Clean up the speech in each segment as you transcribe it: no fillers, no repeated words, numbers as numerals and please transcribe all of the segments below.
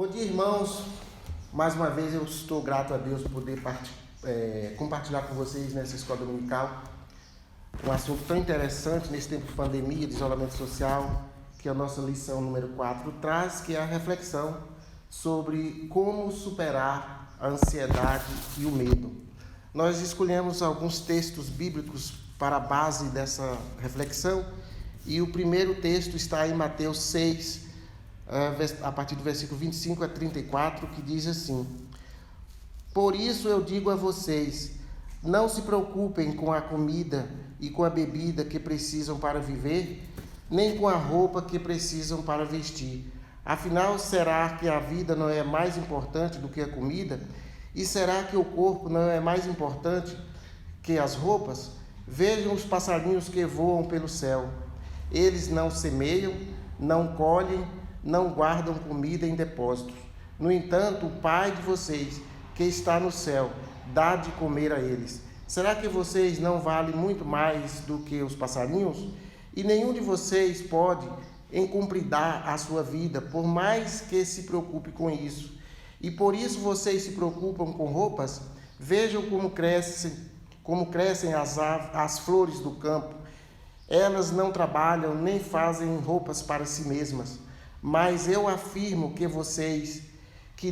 Bom dia, irmãos. Mais uma vez eu estou grato a Deus por poder compartilhar com vocês nessa escola dominical um assunto tão interessante nesse tempo de pandemia, de isolamento social, que a nossa lição número 4 traz, que é a reflexão sobre como superar a ansiedade e o medo. Nós escolhemos alguns textos bíblicos para a base dessa reflexão e o primeiro texto está em Mateus 6, a partir do versículo 25 a 34, que diz assim: Por isso eu digo a vocês, não se preocupem com a comida e com a bebida que precisam para viver, nem com a roupa que precisam para vestir. Afinal, será que a vida não é mais importante do que a comida? E será que o corpo não é mais importante que as roupas? Vejam os passarinhos que voam pelo céu. Eles não semeiam, não colhem, não guardam comida em depósitos. No entanto, o Pai de vocês, que está no céu, dá de comer a eles. Será que vocês não valem muito mais do que os passarinhos? E nenhum de vocês pode encompridar a sua vida, por mais que se preocupe com isso. E por isso vocês se preocupam com roupas? Vejam como crescem as flores do campo. Elas não trabalham nem fazem roupas para si mesmas. Mas eu afirmo a vocês que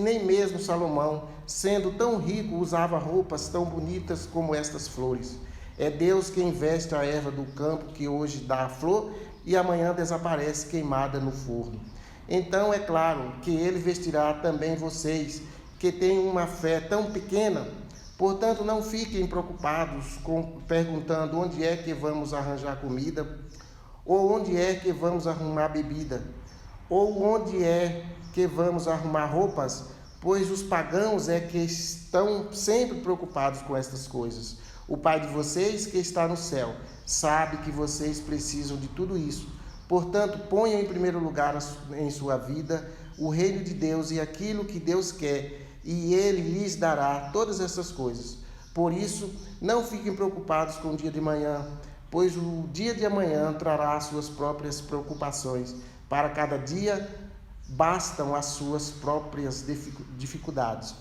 nem mesmo Salomão, sendo tão rico, usava roupas tão bonitas como estas flores. É Deus quem veste a erva do campo, que hoje dá a flor e amanhã desaparece queimada no forno. Então é claro que Ele vestirá também vocês, que têm uma fé tão pequena. Portanto, não fiquem preocupados perguntando onde é que vamos arranjar comida, ou onde é que vamos arrumar bebida, ou onde é que vamos arrumar roupas, pois os pagãos é que estão sempre preocupados com estas coisas. O Pai de vocês, que está no céu, sabe que vocês precisam de tudo isso. Portanto, ponham em primeiro lugar em sua vida o reino de Deus e aquilo que Deus quer, e Ele lhes dará todas essas coisas. Por isso, não fiquem preocupados com o dia de amanhã, pois o dia de amanhã trará as suas próprias preocupações. Para cada dia bastam as suas próprias dificuldades.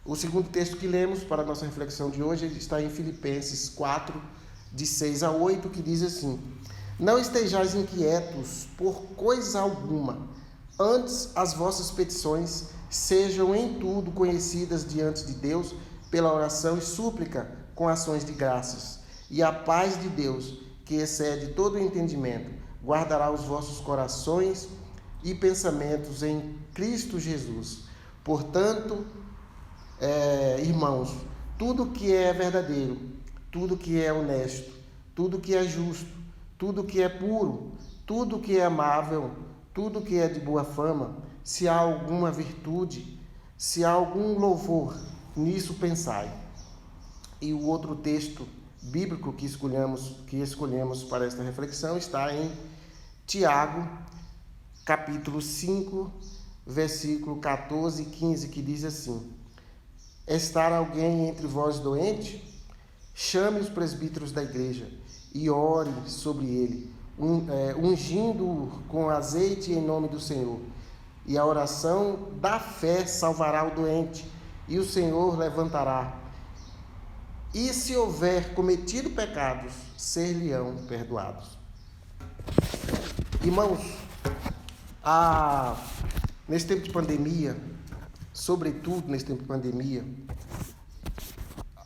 O segundo texto que lemos para a nossa reflexão de hoje está em Filipenses 4, de 6 a 8, que diz assim: Não estejais inquietos por coisa alguma, antes as vossas petições sejam em tudo conhecidas diante de Deus pela oração e súplica com ações de graças. E a paz de Deus, que excede todo o entendimento, guardará os vossos corações e pensamentos em Cristo Jesus. Portanto, irmãos, tudo que é verdadeiro, tudo que é honesto, tudo que é justo, tudo que é puro, tudo que é amável, tudo que é de boa fama, se há alguma virtude, se há algum louvor, nisso pensai. E o outro texto bíblico que escolhemos para esta reflexão está em Tiago, capítulo 5, versículo 14 e 15, que diz assim: Estar alguém entre vós doente? Chame os presbíteros da igreja e ore sobre ele, ungindo-o com azeite em nome do Senhor. E a oração da fé salvará o doente, e o Senhor levantará. E se houver cometido pecados, ser-lhe-ão perdoados. Irmãos, nesse tempo de pandemia, sobretudo nesse tempo de pandemia,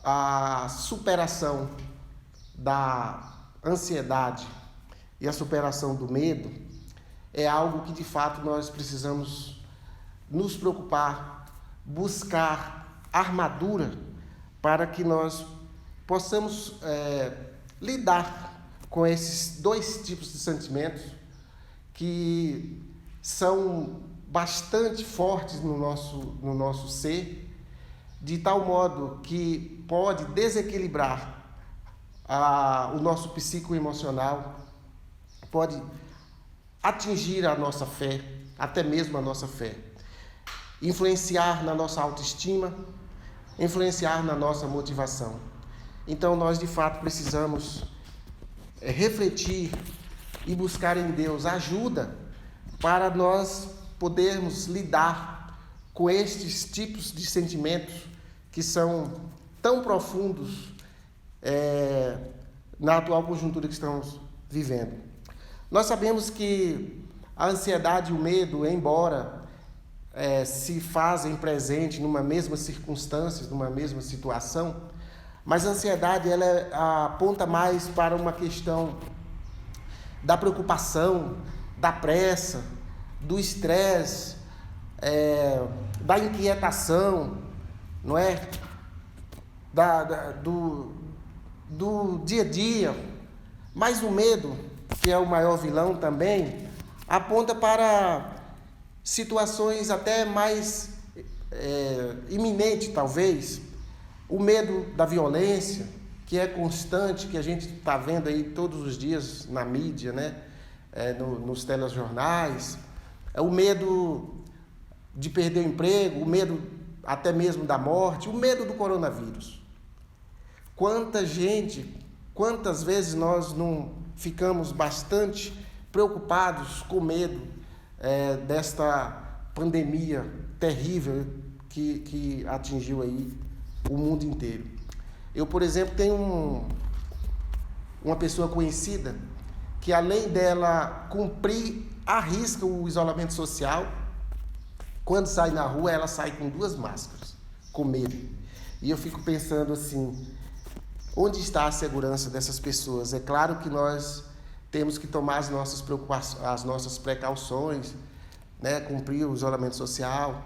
a superação da ansiedade e a superação do medo é algo que de fato nós precisamos nos preocupar, buscar armadura para que nós possamos lidar com esses dois tipos de sentimentos que são bastante fortes no nosso ser, de tal modo que pode desequilibrar o nosso psicoemocional, pode atingir a nossa fé, até mesmo a nossa fé, influenciar na nossa autoestima, influenciar na nossa motivação. Então nós de fato precisamos refletir e buscar em Deus ajuda para nós podermos lidar com estes tipos de sentimentos que são tão profundos na atual conjuntura que estamos vivendo. Nós sabemos que a ansiedade e o medo, embora se fazem presente numa mesma circunstância, numa mesma situação, mas a ansiedade ela aponta mais para uma questão da preocupação, da pressa, do estresse, da inquietação, não é? Do dia a dia. Mas o medo, que é o maior vilão também, aponta para situações até mais iminentes, talvez. O medo da violência, que é constante, que a gente está vendo aí todos os dias na mídia, né? Nos telejornais. O medo de perder o emprego, o medo até mesmo da morte, o medo do coronavírus. Quantas vezes nós não ficamos bastante preocupados com medo desta pandemia terrível que atingiu aí o mundo inteiro. Eu, por exemplo, tenho uma pessoa conhecida que, além dela cumprir à risca o isolamento social, quando sai na rua, ela sai com 2 máscaras, com medo. E eu fico pensando assim, onde está a segurança dessas pessoas? É claro que nós temos que tomar as nossas precauções, né? Cumprir o isolamento social,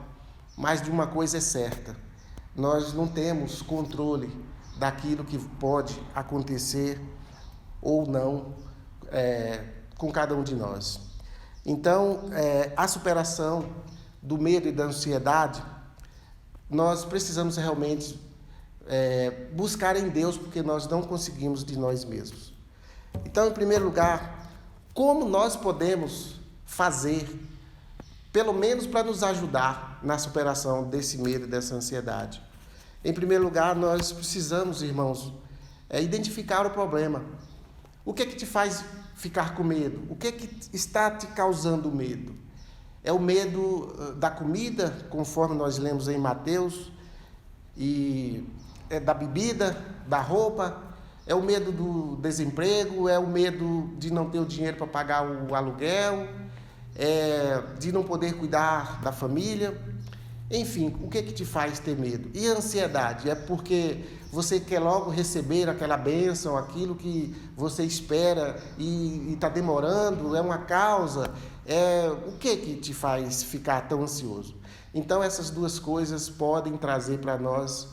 mas de uma coisa é certa, nós não temos controle daquilo que pode acontecer ou não com cada um de nós. Então, a superação do medo e da ansiedade, nós precisamos realmente buscar em Deus, porque nós não conseguimos de nós mesmos. Então, em primeiro lugar, como nós podemos fazer, pelo menos para nos ajudar na superação desse medo e dessa ansiedade? Em primeiro lugar, nós precisamos, irmãos, identificar o problema. O que é que te faz ficar com medo? O que é que está te causando medo? É o medo da comida, conforme nós lemos em Mateus, e da bebida, da roupa, é o medo do desemprego, é o medo de não ter o dinheiro para pagar o aluguel, de não poder cuidar da família. Enfim, o que é que te faz ter medo? E a ansiedade? É porque você quer logo receber aquela bênção, aquilo que você espera e está demorando? É uma causa? O que é que te faz ficar tão ansioso? Então, essas 2 coisas podem trazer para nós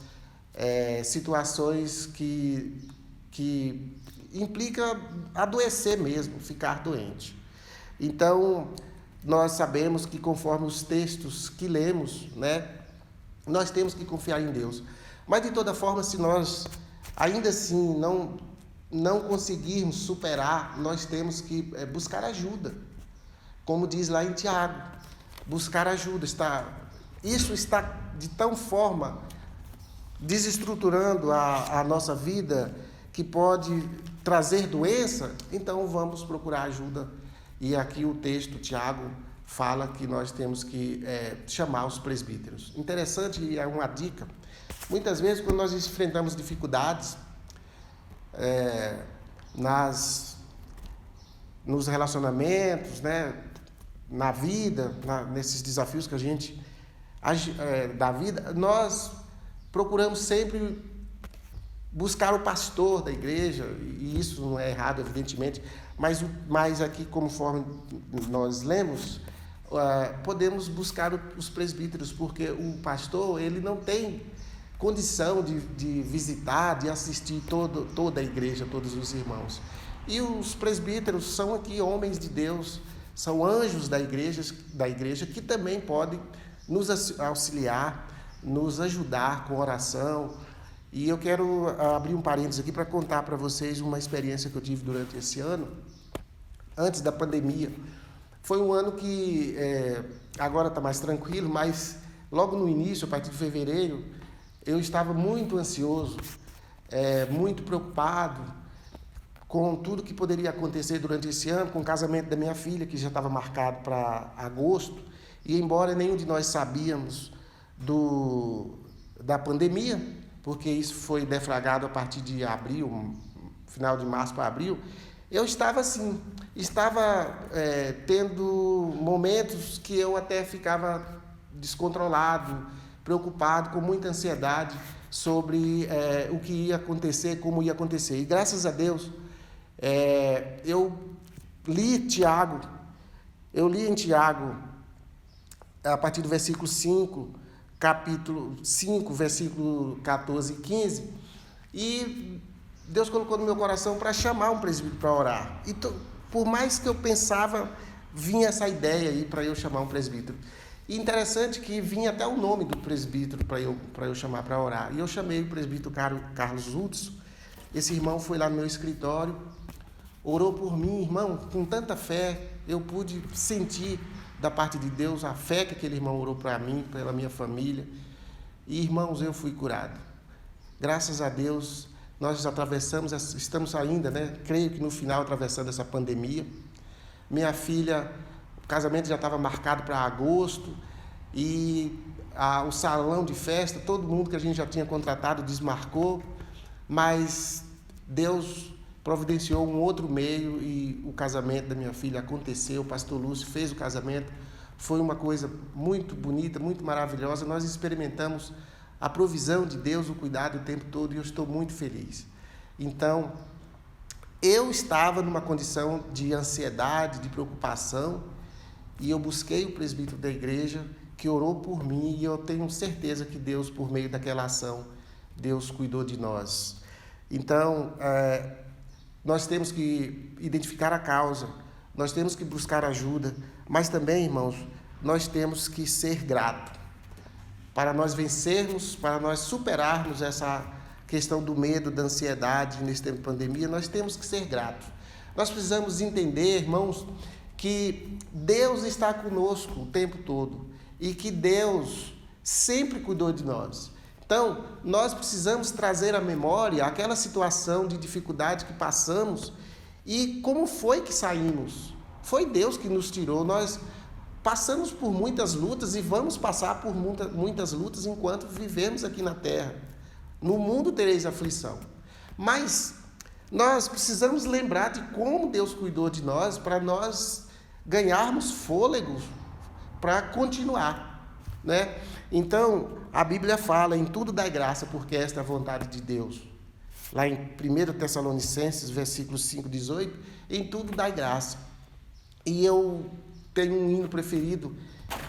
situações que implica adoecer mesmo, ficar doente. Então, nós sabemos que, conforme os textos que lemos, né, nós temos que confiar em Deus. Mas, de toda forma, se nós ainda assim não conseguirmos superar, nós temos que buscar ajuda. Como diz lá em Tiago, buscar ajuda. Isso está de tal forma desestruturando a nossa vida que pode trazer doença, então vamos procurar ajuda. E aqui o texto, Tiago, fala que nós temos que chamar os presbíteros. Interessante, e é uma dica, muitas vezes quando nós enfrentamos dificuldades nos relacionamentos, né, na vida, nesses desafios que a gente da vida, nós procuramos sempre buscar o pastor da igreja, e isso não é errado, evidentemente, mas aqui, conforme nós lemos, podemos buscar os presbíteros, porque o pastor, ele não tem condição de visitar, de assistir toda a igreja, todos os irmãos. E os presbíteros são aqui homens de Deus, são anjos da igreja que também podem nos auxiliar, nos ajudar com oração. E eu quero abrir um parênteses aqui para contar para vocês uma experiência que eu tive durante esse ano, antes da pandemia. Foi um ano que agora está mais tranquilo, mas logo no início, a partir de fevereiro, eu estava muito ansioso, muito preocupado com tudo que poderia acontecer durante esse ano, com o casamento da minha filha, que já estava marcado para agosto. E embora nenhum de nós sabíamos da pandemia, porque isso foi deflagrado a partir de abril, final de março para abril, eu estava assim, tendo momentos que eu até ficava descontrolado, preocupado, com muita ansiedade sobre o que ia acontecer, como ia acontecer. E graças a Deus, eu li em Tiago, a partir do versículo 5, capítulo 5, versículo 14 e 15, e Deus colocou no meu coração para chamar um presbítero para orar. E por mais que eu pensava, vinha essa ideia aí para eu chamar um presbítero. E interessante que vinha até o nome do presbítero para eu chamar para orar. E eu chamei o presbítero Carlos Hudson. Esse irmão foi lá no meu escritório, orou por mim, irmão, com tanta fé. Eu pude sentir da parte de Deus a fé que aquele irmão orou para mim, pela minha família. E, irmãos, eu fui curado. Graças a Deus, nós estamos ainda, creio que no final, atravessando essa pandemia. Minha filha, o casamento já estava marcado para agosto e o salão de festa, todo mundo que a gente já tinha contratado desmarcou, mas Deus providenciou um outro meio e o casamento da minha filha aconteceu. O pastor Lúcio fez o casamento, foi uma coisa muito bonita, muito maravilhosa. Nós experimentamos a provisão de Deus, o cuidado o tempo todo, e eu estou muito feliz. Então, eu estava numa condição de ansiedade, de preocupação, e eu busquei o presbítero da igreja, que orou por mim, e eu tenho certeza que Deus, por meio daquela ação, Deus cuidou de nós. Então, nós temos que identificar a causa, nós temos que buscar ajuda, mas também, irmãos, nós temos que ser gratos. Para nós vencermos, para nós superarmos essa questão do medo, da ansiedade nesse tempo de pandemia, nós temos que ser gratos. Nós precisamos entender, irmãos, que Deus está conosco o tempo todo e que Deus sempre cuidou de nós. Então, nós precisamos trazer à memória aquela situação de dificuldade que passamos e como foi que saímos. Foi Deus que nos tirou. Nós passamos por muitas lutas e vamos passar por muitas lutas enquanto vivemos aqui na terra. No mundo tereis aflição. Mas nós precisamos lembrar de como Deus cuidou de nós para nós ganharmos fôlego para continuar, Então, a Bíblia fala, em tudo dai graça, porque esta é a vontade de Deus. Lá em 1 Tessalonicenses, versículo 5, 18, em tudo dai graça. E eu tenho um hino preferido,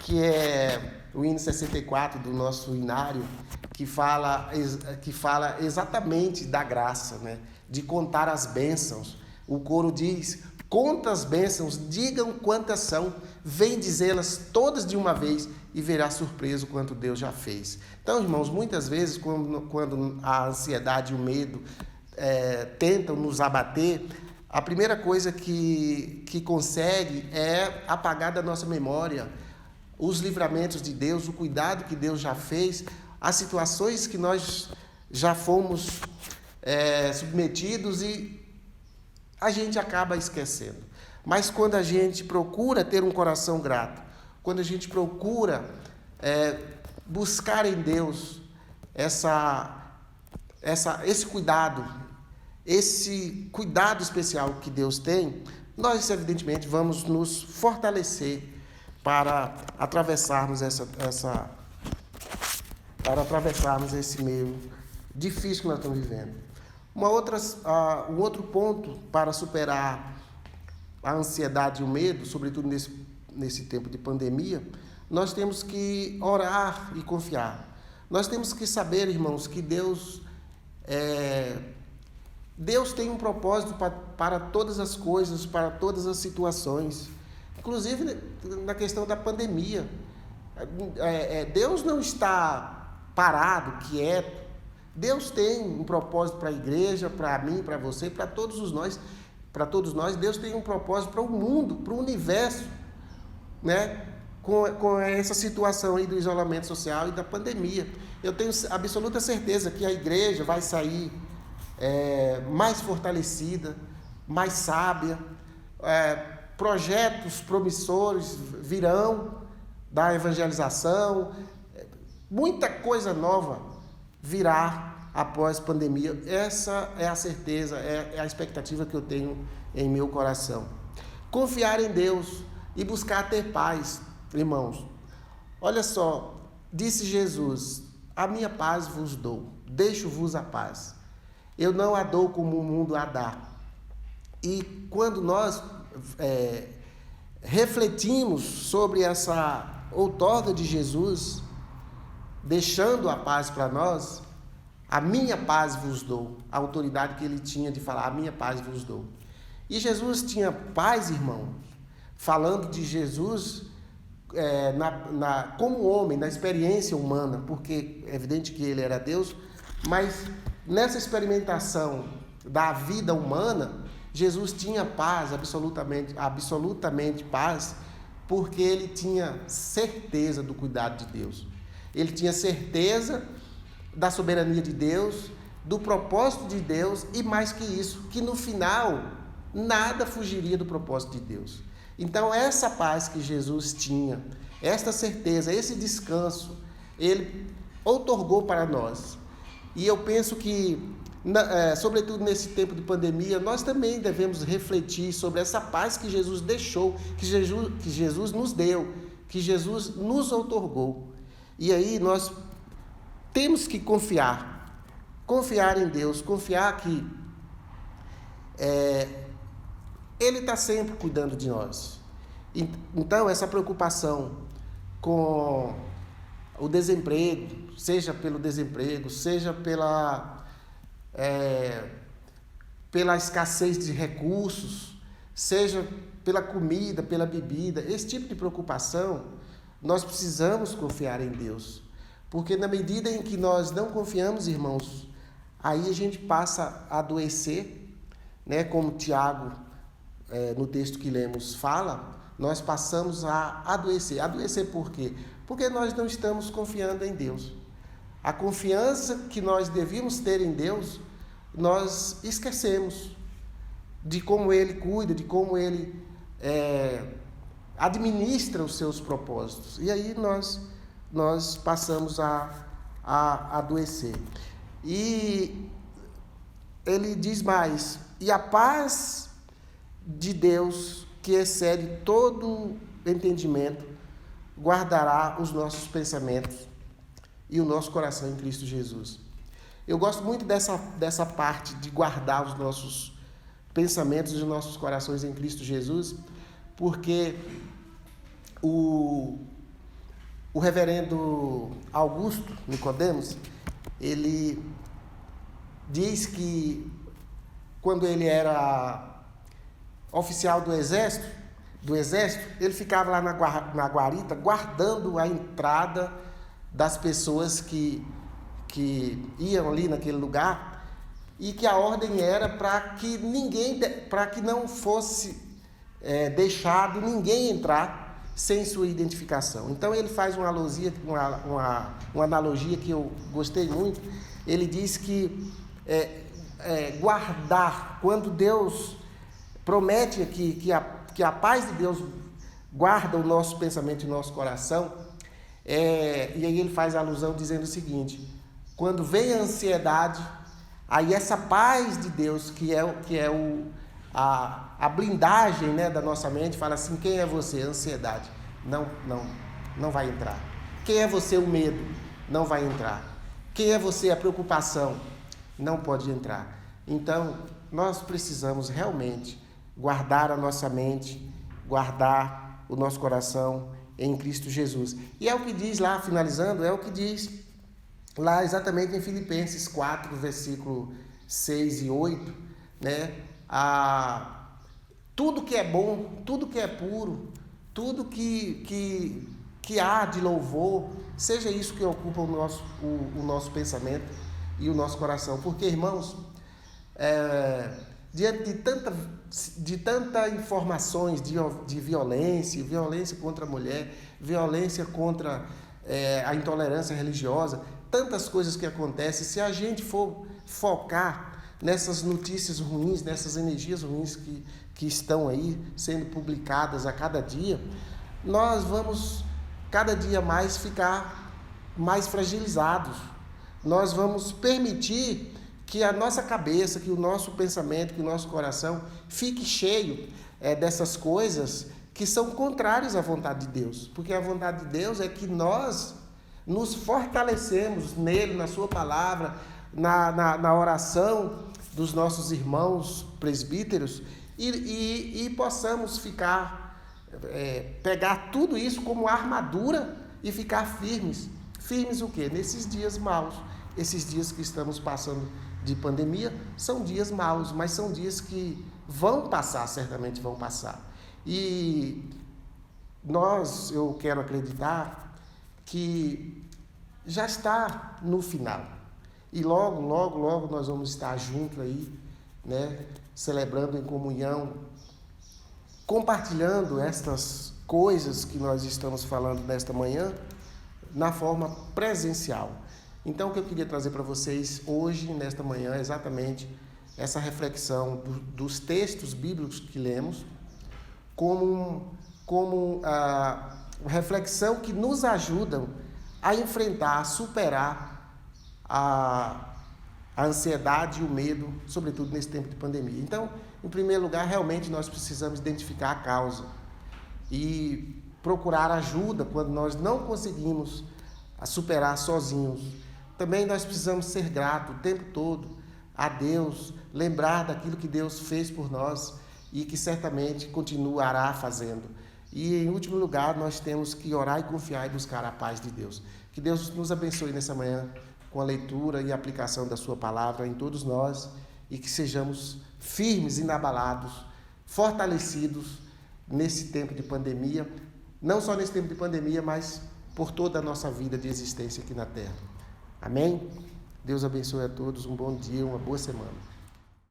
que é o hino 64 do nosso hinário, que fala exatamente da graça, de contar as bênçãos. O coro diz: conta as bênçãos, digam quantas são, vem dizê-las todas de uma vez e verá surpreso quanto Deus já fez. Então, irmãos, muitas vezes quando a ansiedade e o medo tentam nos abater, a primeira coisa que consegue é apagar da nossa memória os livramentos de Deus, o cuidado que Deus já fez, as situações que nós já fomos submetidos e a gente acaba esquecendo. Mas quando a gente procura ter um coração grato, quando a gente procura buscar em Deus esse cuidado especial que Deus tem, nós evidentemente vamos nos fortalecer para atravessarmos esse meio difícil que nós estamos vivendo. Um outro ponto para superar a ansiedade e o medo, sobretudo nesse tempo de pandemia, nós temos que orar e confiar. Nós temos que saber, irmãos, que Deus tem um propósito para todas as coisas, para todas as situações, inclusive na questão da pandemia. Deus não está parado, quieto. Deus tem um propósito para a igreja, para mim, para você, para todos nós. Deus tem um propósito para o mundo, para o universo, com essa situação aí do isolamento social e da pandemia. Eu tenho absoluta certeza que a igreja vai sair mais fortalecida, mais sábia, projetos promissores virão da evangelização, muita coisa nova virá após pandemia. Essa é a certeza, é a expectativa que eu tenho em meu coração. Confiar em Deus e buscar ter paz, irmãos. Olha só, disse Jesus: a minha paz vos dou, deixo-vos a paz. Eu não a dou como o mundo a dá. E quando nós refletimos sobre essa outorga de Jesus, deixando a paz para nós, a minha paz vos dou, a autoridade que ele tinha de falar, a minha paz vos dou. E Jesus tinha paz, irmão, falando de Jesus como homem, na experiência humana, porque é evidente que ele era Deus, mas nessa experimentação da vida humana, Jesus tinha paz, absolutamente paz, porque ele tinha certeza do cuidado de Deus. Ele tinha certeza da soberania de Deus, do propósito de Deus e mais que isso, que no final nada fugiria do propósito de Deus. Então essa paz que Jesus tinha, esta certeza, esse descanso, ele outorgou para nós. E eu penso que, sobretudo nesse tempo de pandemia, nós também devemos refletir sobre essa paz que Jesus deixou, que Jesus nos deu, que Jesus nos outorgou. E aí nós temos que confiar em Deus, confiar que Ele está sempre cuidando de nós. Então, essa preocupação com o desemprego, seja pelo desemprego, seja pela escassez de recursos, seja pela comida, pela bebida, esse tipo de preocupação, nós precisamos confiar em Deus. Porque na medida em que nós não confiamos, irmãos, aí a gente passa a adoecer, né? Como Tiago, no texto que lemos, fala, nós passamos a adoecer. Adoecer por quê? Porque nós não estamos confiando em Deus. A confiança que nós devíamos ter em Deus, nós esquecemos de como Ele cuida, de como Ele administra os seus propósitos. E aí nós passamos a adoecer. E ele diz mais: e a paz de Deus, que excede todo entendimento, guardará os nossos pensamentos e o nosso coração em Cristo Jesus. Eu gosto muito dessa parte de guardar os nossos pensamentos e os nossos corações em Cristo Jesus, porque o reverendo Augusto Nicodemos, ele diz que quando ele era oficial do exército, ele ficava lá na guarita guardando a entrada das pessoas que iam ali naquele lugar, e que a ordem era para que não fosse deixado ninguém entrar sem sua identificação. Então ele faz uma analogia que eu gostei muito. Ele diz que guardar, quando Deus promete aqui que a paz de Deus guarda o nosso pensamento e o nosso coração, e aí ele faz a alusão dizendo o seguinte: quando vem a ansiedade, aí essa paz de Deus, que é a blindagem, né, da nossa mente, fala assim: quem é você? Ansiedade. Não vai entrar. Quem é você? O medo. Não vai entrar. Quem é você? A preocupação. Não pode entrar. Então, nós precisamos realmente guardar a nossa mente, guardar o nosso coração em Cristo Jesus. E é o que diz lá, finalizando, é o que diz lá exatamente em Filipenses 4, versículo 6 e 8, né? Tudo que é bom, tudo que é puro, tudo que há de louvor, seja isso que ocupa o nosso pensamento e o nosso coração. Porque, irmãos, diante de tanta informações de violência contra a mulher, violência contra a intolerância religiosa, tantas coisas que acontecem, se a gente for focar nessas notícias ruins, nessas energias ruins que estão aí sendo publicadas a cada dia, nós vamos cada dia mais ficar mais fragilizados. Nós vamos permitir que a nossa cabeça, que o nosso pensamento, que o nosso coração fique cheio dessas coisas que são contrárias à vontade de Deus. Porque a vontade de Deus é que nós nos fortalecemos nele, na sua palavra, na oração dos nossos irmãos presbíteros e possamos pegar tudo isso como armadura e ficar firmes. Firmes o quê? Nesses dias maus. Esses dias que estamos passando de pandemia são dias maus, mas são dias que vão passar, certamente vão passar. E eu quero acreditar que já está no final. E logo, logo, logo nós vamos estar juntos aí, né, celebrando em comunhão, compartilhando estas coisas que nós estamos falando nesta manhã, na forma presencial. Então, o que eu queria trazer para vocês hoje, nesta manhã, é exatamente essa reflexão dos textos bíblicos que lemos, como uma reflexão que nos ajudam a enfrentar, a superar a ansiedade e o medo, sobretudo nesse tempo de pandemia. Então, em primeiro lugar, realmente nós precisamos identificar a causa e procurar ajuda quando nós não conseguimos superar sozinhos. Também nós precisamos ser gratos o tempo todo a Deus, lembrar daquilo que Deus fez por nós e que certamente continuará fazendo. E, em último lugar, nós temos que orar e confiar e buscar a paz de Deus. Que Deus nos abençoe nessa manhã com a leitura e a aplicação da sua palavra em todos nós e que sejamos firmes, inabalados, fortalecidos nesse tempo de pandemia, não só nesse tempo de pandemia, mas por toda a nossa vida de existência aqui na Terra. Amém? Deus abençoe a todos, um bom dia, uma boa semana.